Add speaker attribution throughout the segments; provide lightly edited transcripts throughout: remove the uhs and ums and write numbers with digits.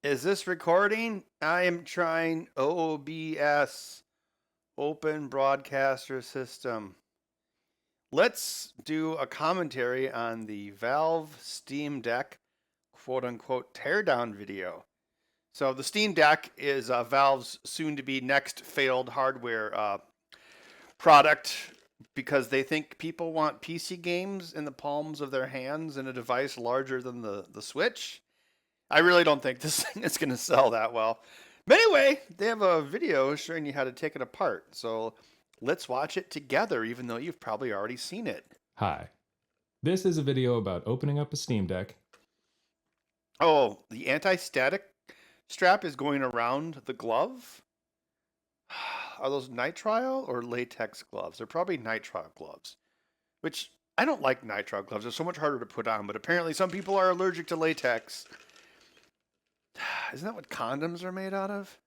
Speaker 1: Is this recording? I am trying OBS, Open Broadcaster System. Let's do a commentary on the Valve Steam Deck quote unquote teardown video. So the Steam Deck is Valve's soon to be next failed hardware product because they think people want PC games in the palms of their hands in a device larger than the Switch. I really don't think this thing is going to sell that well. But anyway, they have a video showing you how to take it apart. So let's watch it together, even though you've probably already seen it.
Speaker 2: Hi, this is a video about opening up a Steam Deck.
Speaker 1: Oh, the anti-static strap is going around the glove? Are those nitrile or latex gloves? They're probably nitrile gloves, which I don't like nitrile gloves. They're so much harder to put on, but apparently some people are allergic to latex. Isn't that what condoms are made out of?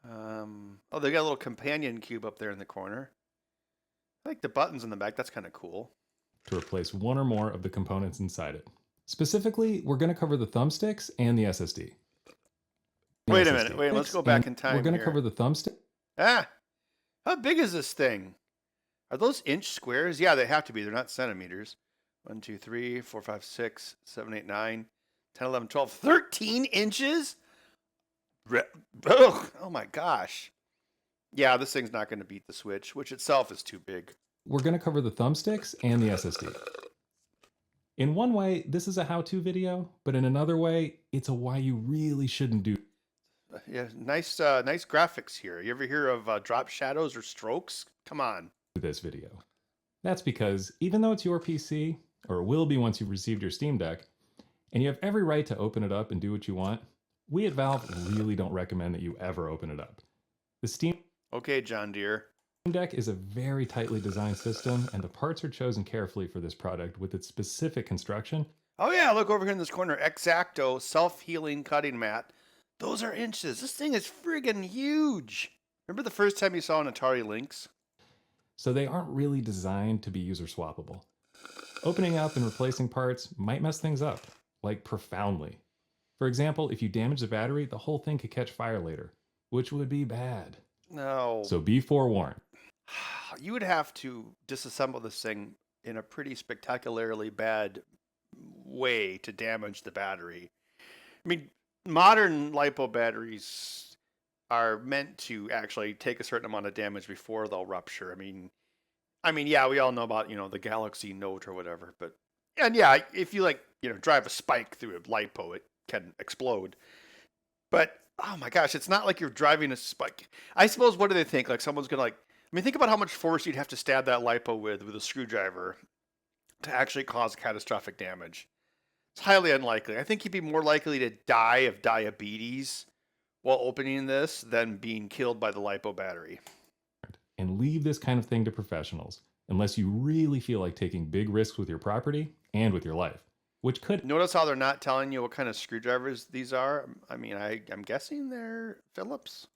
Speaker 1: Oh, they got a little companion cube up there in the corner. I like the buttons in the back. That's kind of cool.
Speaker 2: To replace one or more of the components inside it. Specifically, we're going to cover the thumbsticks and the SSD.
Speaker 1: Wait a minute. Wait, let's go back in time.
Speaker 2: We're going to
Speaker 1: here.
Speaker 2: cover the thumbstick.
Speaker 1: How big is this thing? Are those inch squares? Yeah, they have to be. They're not centimeters. 1, 2, 3, 4, 5, 6, 7, 8, 9, 10, 11, 12, 13 inches? Oh my gosh. Yeah, this thing's not going to beat the Switch, which itself is too big.
Speaker 2: We're going to cover the thumbsticks and the SSD. In one way, this is a how-to video, but in another way, it's a why you really shouldn't do.
Speaker 1: Yeah, nice graphics here. You ever hear of drop shadows or strokes? Come on.
Speaker 2: This video. That's because even though it's your PC, or it will be once you've received your Steam Deck, and you have every right to open it up and do what you want, we at Valve really don't recommend that you ever open it up. The Steam
Speaker 1: John Deere.
Speaker 2: Deck is a very tightly designed system, and the parts are chosen carefully for this product with its specific construction.
Speaker 1: Oh yeah, look over here in this corner. X-Acto self-healing cutting mat. Those are inches. This thing is friggin' huge. Remember the first time you saw an Atari Lynx?
Speaker 2: So they aren't really designed to be user swappable. Opening up and replacing parts might mess things up, like profoundly. For example, if you damage the battery, the whole thing could catch fire later, which would be bad.
Speaker 1: No.
Speaker 2: So be forewarned.
Speaker 1: You would have to disassemble this thing in a pretty spectacularly bad way to damage the battery. I mean, modern LiPo batteries are meant to actually take a certain amount of damage before they'll rupture. I mean, yeah, we all know about, the Galaxy Note or whatever, but, and yeah, if you drive a spike through a LiPo, it can explode. But, oh my gosh, it's not like you're driving a spike. I suppose, what do they think? Like someone's going to think about how much force you'd have to stab that LiPo with a screwdriver to actually cause catastrophic damage. It's highly unlikely. I think you'd be more likely to die of diabetes while opening this than being killed by the LiPo battery.
Speaker 2: And leave this kind of thing to professionals, unless you really feel like taking big risks with your property and with your life, which could...
Speaker 1: Notice how they're not telling you what kind of screwdrivers these are? I mean, I'm guessing they're Phillips.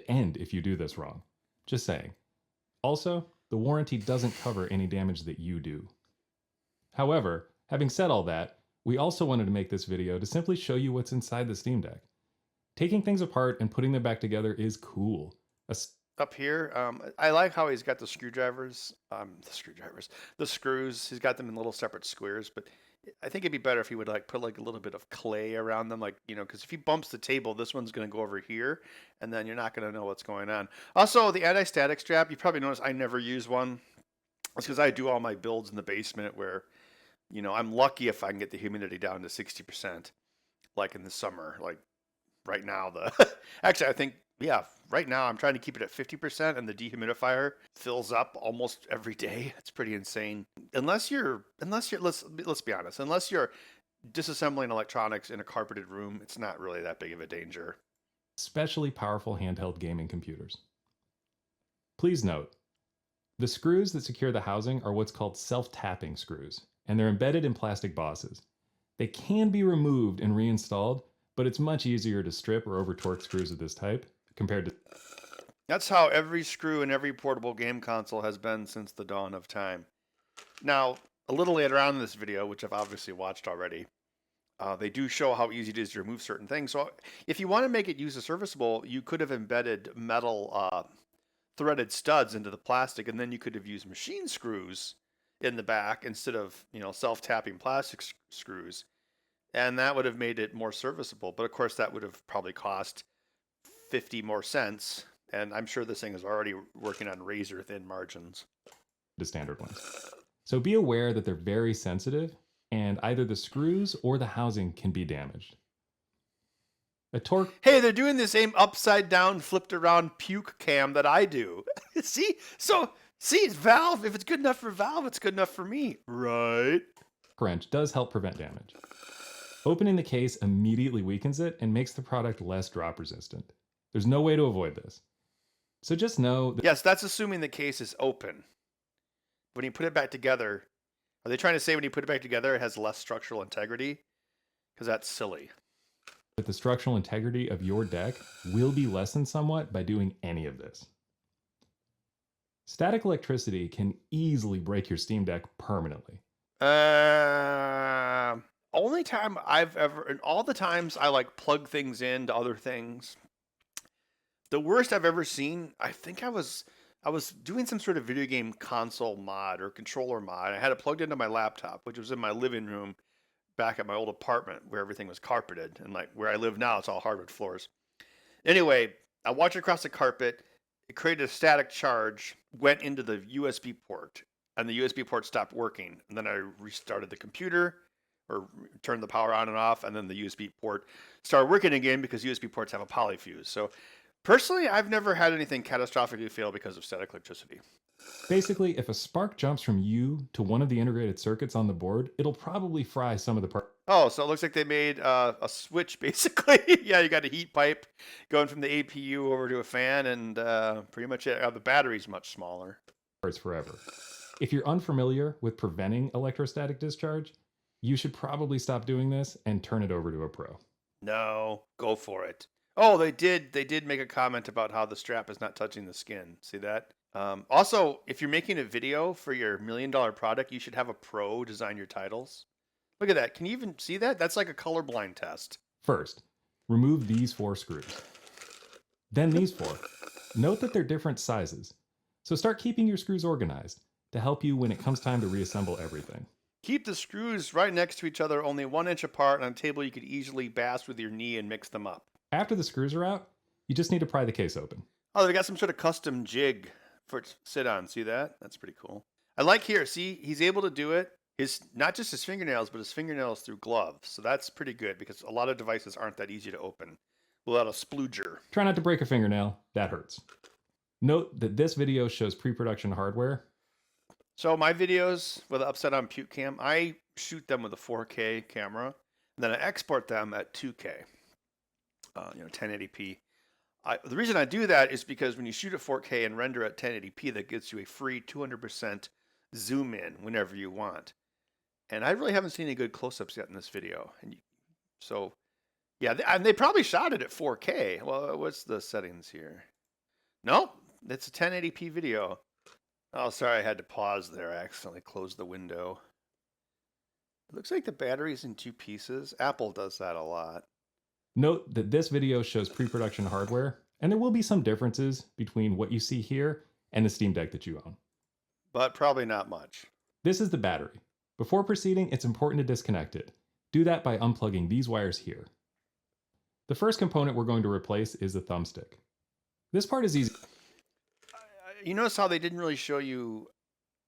Speaker 2: End if you do this wrong. Just saying. Also, the warranty doesn't cover any damage that you do. However, having said all that, we also wanted to make this video to simply show you what's inside the Steam Deck. Taking things apart and putting them back together is cool.
Speaker 1: Up here, I like how he's got the screws. He's got them in little separate squares, but I think it'd be better if he would put a little bit of clay around them, because if he bumps the table, this one's going to go over here, and then you're not going to know what's going on. Also, the anti-static strap, you probably noticed I never use one. It's because I do all my builds in the basement where, I'm lucky if I can get the humidity down to 60%, like in the summer. Like right now, actually, I think, yeah, right now I'm trying to keep it at 50%, and the dehumidifier fills up almost every day. It's pretty insane. Unless you're let's be honest, unless you're disassembling electronics in a carpeted room, it's not really that big of a danger.
Speaker 2: Especially powerful handheld gaming computers. Please note, the screws that secure the housing are what's called self-tapping screws, and they're embedded in plastic bosses. They can be removed and reinstalled, but it's much easier to strip or over-torque screws of this type compared to...
Speaker 1: That's how every screw in every portable game console has been since the dawn of time. Now, a little later on in this video, which I've obviously watched already, They do show how easy it is to remove certain things. So if you want to make it user serviceable, you could have embedded metal threaded studs into the plastic, and then you could have used machine screws in the back instead of self-tapping plastic screws, and that would have made it more serviceable. But of course, that would have probably cost 50 more cents, and I'm sure this thing is already working on razor thin margins.
Speaker 2: To standard ones. So be aware that they're very sensitive, and either the screws or the housing can be damaged. A torque.
Speaker 1: Hey, they're doing the same upside down, flipped around puke cam that I do. See? It's Valve. If it's good enough for Valve, it's good enough for me. Right?
Speaker 2: Wrench does help prevent damage. Opening the case immediately weakens it and makes the product less drop resistant. There's no way to avoid this. So just know that
Speaker 1: yes, that's assuming the case is open. When you put it back together, are they trying to say when you put it back together it has less structural integrity? Because that's silly.
Speaker 2: the structural integrity of your deck will be lessened somewhat by doing any of this. Static electricity can easily break your Steam Deck permanently.
Speaker 1: Only time I've ever, and all the times I plug things into other things. The worst I've ever seen, I think I was doing some sort of video game console mod or controller mod. I had it plugged into my laptop, which was in my living room back at my old apartment where everything was carpeted, and where I live now, it's all hardwood floors. Anyway, I walked across the carpet. It created a static charge, went into the USB port, and the USB port stopped working. And then I restarted the computer or turned the power on and off, and then the USB port started working again because USB ports have a polyfuse. So personally, I've never had anything catastrophically fail because of static electricity.
Speaker 2: Basically, if a spark jumps from you to one of the integrated circuits on the board, it'll probably fry some of the parts.
Speaker 1: Oh, so it looks like they made a switch, basically. Yeah, you got a heat pipe going from the APU over to a fan, and pretty much it. The battery's much smaller.
Speaker 2: Forever. If you're unfamiliar with preventing electrostatic discharge, you should probably stop doing this and turn it over to a pro.
Speaker 1: No, go for it. Oh, they did make a comment about how the strap is not touching the skin. See that? Also, if you're making a video for your $1 million product, you should have a pro design your titles. Look at that. Can you even see that? That's like a colorblind test.
Speaker 2: First, remove these 4 screws. Then these 4. Note that they're different sizes. So start keeping your screws organized to help you when it comes time to reassemble everything.
Speaker 1: Keep the screws right next to each other, only 1 inch apart on a table you could easily bash with your knee and mix them up.
Speaker 2: After the screws are out, you just need to pry the case open.
Speaker 1: Oh, they got some sort of custom jig for it to sit on. See that? That's pretty cool. I like here. See, he's able to do it. Not just his fingernails, but his fingernails through gloves. So that's pretty good because a lot of devices aren't that easy to open without a splooger.
Speaker 2: Try not to break a fingernail. That hurts. Note that this video shows pre-production hardware.
Speaker 1: So my videos with the upside down puke cam, I shoot them with a 4K camera, and then I export them at 2K, 1080p. The reason I do that is because when you shoot at 4K and render at 1080p, that gets you a free 200% zoom in whenever you want. And I really haven't seen any good close-ups yet in this video. And they probably shot it at 4K. Well, what's the settings here? Nope, it's a 1080p video. Oh, sorry, I had to pause there. I accidentally closed the window. It looks like the battery's in 2 pieces. Apple does that a lot.
Speaker 2: Note that this video shows pre-production hardware, and there will be some differences between what you see here and the Steam Deck that you own.
Speaker 1: But probably not much.
Speaker 2: This is the battery. Before proceeding, it's important to disconnect it. Do that by unplugging these wires here. The first component we're going to replace is the thumbstick. This part is easy.
Speaker 1: You notice how they didn't really show you.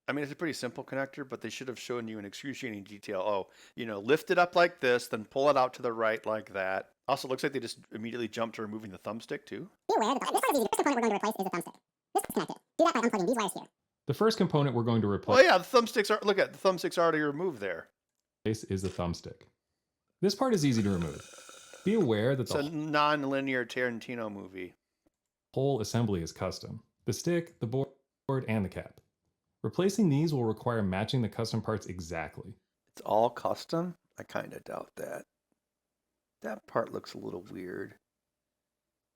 Speaker 1: I mean, it's a pretty simple connector, but they should have shown you in excruciating detail. Oh, lift it up like this, then pull it out to the right like that. Also, looks like they just immediately jumped to removing the thumbstick too.
Speaker 3: Be aware that this part is easy. The first component we're going to replace is the thumbstick. This is connected. Do that by unplugging these wires here.
Speaker 2: The first component we're going to replace.
Speaker 1: Oh yeah, the thumbstick's already removed there.
Speaker 2: Is the thumbstick. This part is easy to remove. Be aware that
Speaker 1: it's a non-linear Tarantino movie.
Speaker 2: Whole assembly is custom. The stick, the board, and the cap. Replacing these will require matching the custom parts exactly.
Speaker 1: It's all custom? I kind of doubt that. That part looks a little weird.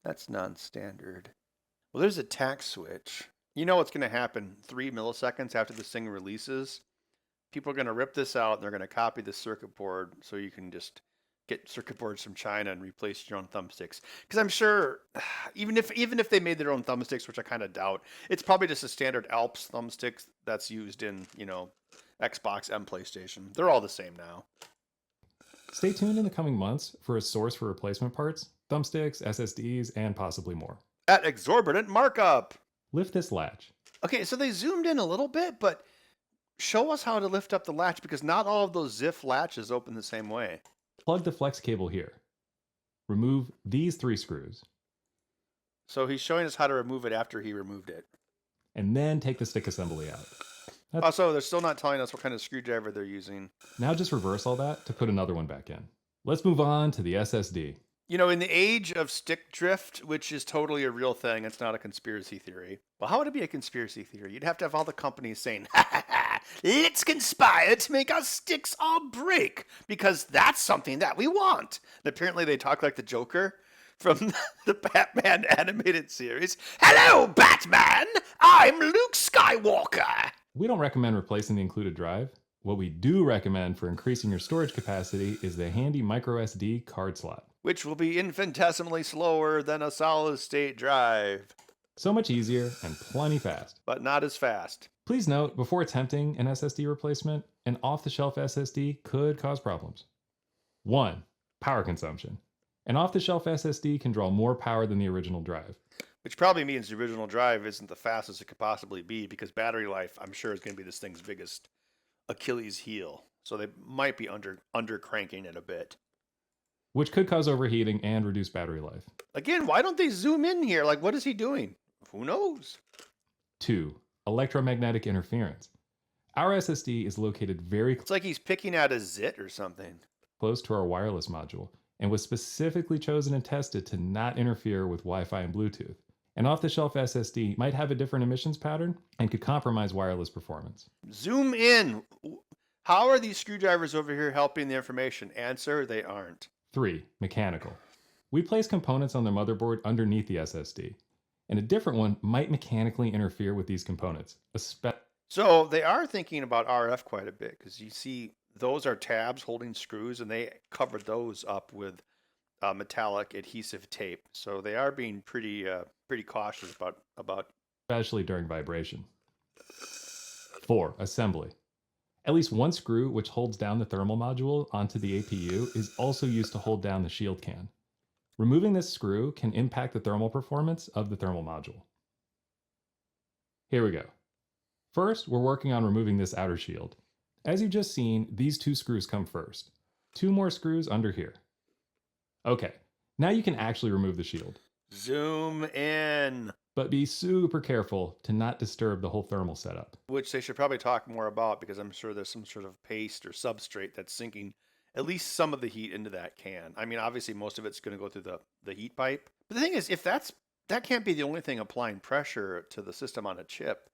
Speaker 1: That's non-standard. Well, there's a tack switch. You know what's going to happen 3 milliseconds after this thing releases? People are going to rip this out and they're going to copy the circuit board so you can just get circuit boards from China and replace your own thumbsticks. Because I'm sure, even if they made their own thumbsticks, which I kind of doubt, it's probably just a standard Alps thumbstick that's used in Xbox and PlayStation. They're all the same now.
Speaker 2: Stay tuned in the coming months for a source for replacement parts, thumbsticks, SSDs, and possibly more.
Speaker 1: At exorbitant markup.
Speaker 2: Lift this latch.
Speaker 1: Okay, so they zoomed in a little bit, but show us how to lift up the latch, because not all of those Ziff latches open the same way.
Speaker 2: Plug the flex cable here. Remove these 3 screws.
Speaker 1: So he's showing us how to remove it after he removed it.
Speaker 2: And then take the stick assembly out.
Speaker 1: Also, they're still not telling us what kind of screwdriver they're using.
Speaker 2: Now just reverse all that to put another one back in. Let's move on to the SSD.
Speaker 1: In the age of stick drift, which is totally a real thing, it's not a conspiracy theory. Well, how would it be a conspiracy theory? You'd have to have all the companies saying, ha ha ha, let's conspire to make our sticks all break, because that's something that we want. And apparently they talk like the Joker from the Batman animated series. Hello, Batman! I'm Luke Skywalker!
Speaker 2: We don't recommend replacing the included drive. What we do recommend for increasing your storage capacity is the handy microSD card slot,
Speaker 1: which will be infinitesimally slower than a solid-state drive.
Speaker 2: So much easier and plenty fast.
Speaker 1: But not as fast.
Speaker 2: Please note, before attempting an SSD replacement, an off-the-shelf SSD could cause problems. 1. Power consumption. An off-the-shelf SSD can draw more power than the original drive.
Speaker 1: Which probably means the original drive isn't the fastest it could possibly be, because battery life, I'm sure, is going to be this thing's biggest Achilles heel. So they might be under cranking it a bit.
Speaker 2: Which could cause overheating and reduce battery life.
Speaker 1: Again, why don't they zoom in here? Like, what is he doing? Who knows?
Speaker 2: 2. Electromagnetic interference. Our SSD is located very
Speaker 1: It's like he's picking out a zit or something.
Speaker 2: close to our wireless module and was specifically chosen and tested to not interfere with Wi-Fi and Bluetooth. An off-the-shelf SSD might have a different emissions pattern and could compromise wireless performance.
Speaker 1: Zoom in. How are these screwdrivers over here helping the information? Answer, they aren't.
Speaker 2: 3. Mechanical. We place components on the motherboard underneath the SSD, and a different one might mechanically interfere with these components.
Speaker 1: So they are thinking about RF quite a bit, because you see those are tabs holding screws, and they covered those up with metallic adhesive tape. So they are being pretty cautious about
Speaker 2: especially during vibration. 4. Assembly. At least one screw which holds down the thermal module onto the APU is also used to hold down the shield can. Removing this screw can impact the thermal performance of the thermal module. Here we go. First, we're working on removing this outer shield. As you've just seen, these 2 screws come first. 2 more screws under here. Okay, now you can actually remove the shield.
Speaker 1: Zoom in.
Speaker 2: But be super careful to not disturb the whole thermal setup.
Speaker 1: Which they should probably talk more about, because I'm sure there's some sort of paste or substrate that's sinking at least some of the heat into that can. I mean, obviously most of it's going to go through the heat pipe. But the thing is, if that can't be the only thing applying pressure to the system on a chip,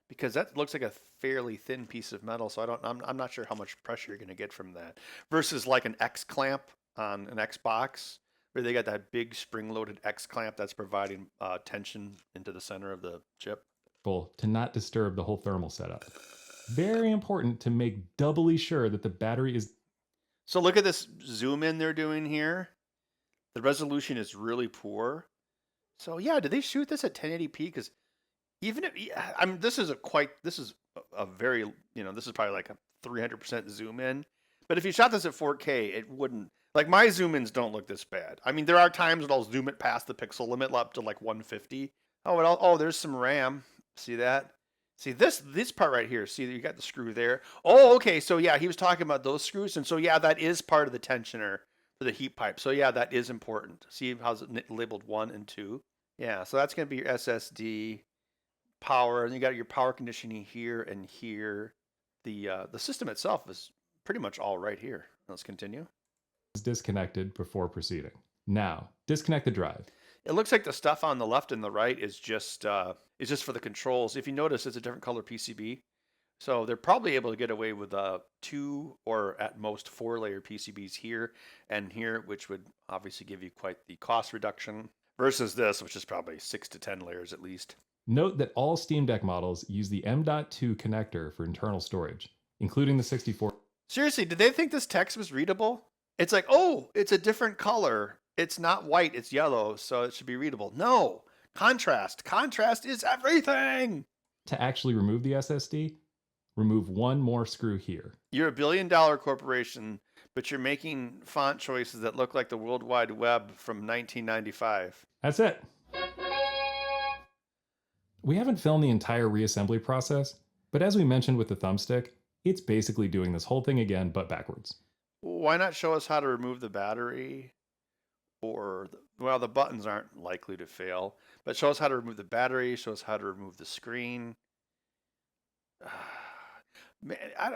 Speaker 1: because that looks like a fairly thin piece of metal. So I'm not sure how much pressure you're going to get from that versus like an X clamp on an Xbox, where they got that big spring-loaded X clamp that's providing tension into the center of the chip.
Speaker 2: To not disturb the whole thermal setup. Very important to make doubly sure that the battery is...
Speaker 1: So look at this zoom in they're doing here. The resolution is really poor. So yeah, did they shoot this at 1080p? Because even if this is a very, this is probably like a 300% zoom in. But if you shot this at 4K, it wouldn't. Like, my zoom ins don't look this bad. I mean, there are times when I'll zoom it past the pixel limit up to like 150. Oh, there's some RAM. See that? See this part right here. See, you got the screw there. Oh, okay. So yeah, he was talking about those screws, and so yeah, that is part of the tensioner for the heat pipe. So yeah, that is important. See how's it labeled 1 and 2? Yeah. So that's gonna be your SSD power, and you got your power conditioning here and here. The system itself is pretty much all right here. Let's continue.
Speaker 2: Disconnected before proceeding. Now, disconnect the drive.
Speaker 1: It looks like the stuff on the left and the right is just for the controls. If you notice, it's a different color PCB. So they're probably able to get away with 2 or at most 4-layer PCBs here and here, which would obviously give you quite the cost reduction versus this, which is probably 6 to 10 layers at least.
Speaker 2: Note that all Steam Deck models use the M.2 connector for internal storage, including the 64.
Speaker 1: Seriously, did they think this text was readable? It's like, oh, it's a different color. It's not white, it's yellow, so it should be readable. No, contrast. Contrast is everything.
Speaker 2: To actually remove the SSD, remove one more screw here.
Speaker 1: You're a billion-dollar corporation, but you're making font choices that look like the World Wide Web from 1995.
Speaker 2: That's it. We haven't filmed the entire reassembly process, but as we mentioned with the thumbstick, it's basically doing this whole thing again, but backwards.
Speaker 1: Why not show us how to remove the battery? Or, well, the buttons aren't likely to fail, but show us how to remove the battery, show us how to remove the screen.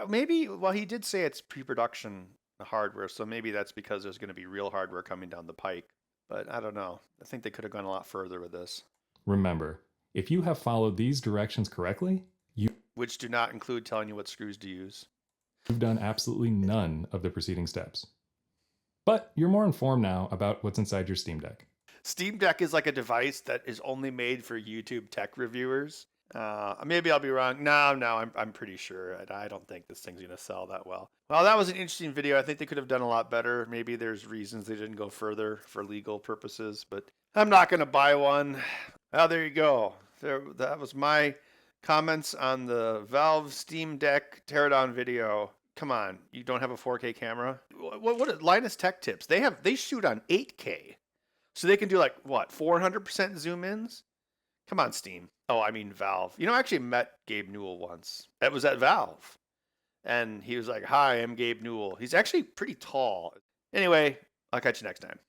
Speaker 1: Maybe, well, he did say it's pre-production hardware, so maybe that's because there's going to be real hardware coming down the pike. But I don't know. I think they could have gone a lot further with this.
Speaker 2: Remember, if you have followed these directions correctly,
Speaker 1: Which do not include telling you what screws to use.
Speaker 2: you've done absolutely none of the preceding steps. But you're more informed now about what's inside your Steam Deck.
Speaker 1: Steam Deck is like a device that is only made for YouTube tech reviewers. Maybe I'll be wrong. No, I'm pretty sure. I don't think this thing's going to sell that well. Well, that was an interesting video. I think they could have done a lot better. Maybe there's reasons they didn't go further for legal purposes, but I'm not going to buy one. Well, there you go. That was my comments on the Valve Steam Deck teardown video. Come on, you don't have a 4K camera? What Linus Tech Tips? They shoot on 8K. So they can do like what, 400% zoom ins? Come on, Steam. Oh, I mean Valve. I actually met Gabe Newell once. That was at Valve. And he was like, "Hi, I'm Gabe Newell." He's actually pretty tall. Anyway, I'll catch you next time.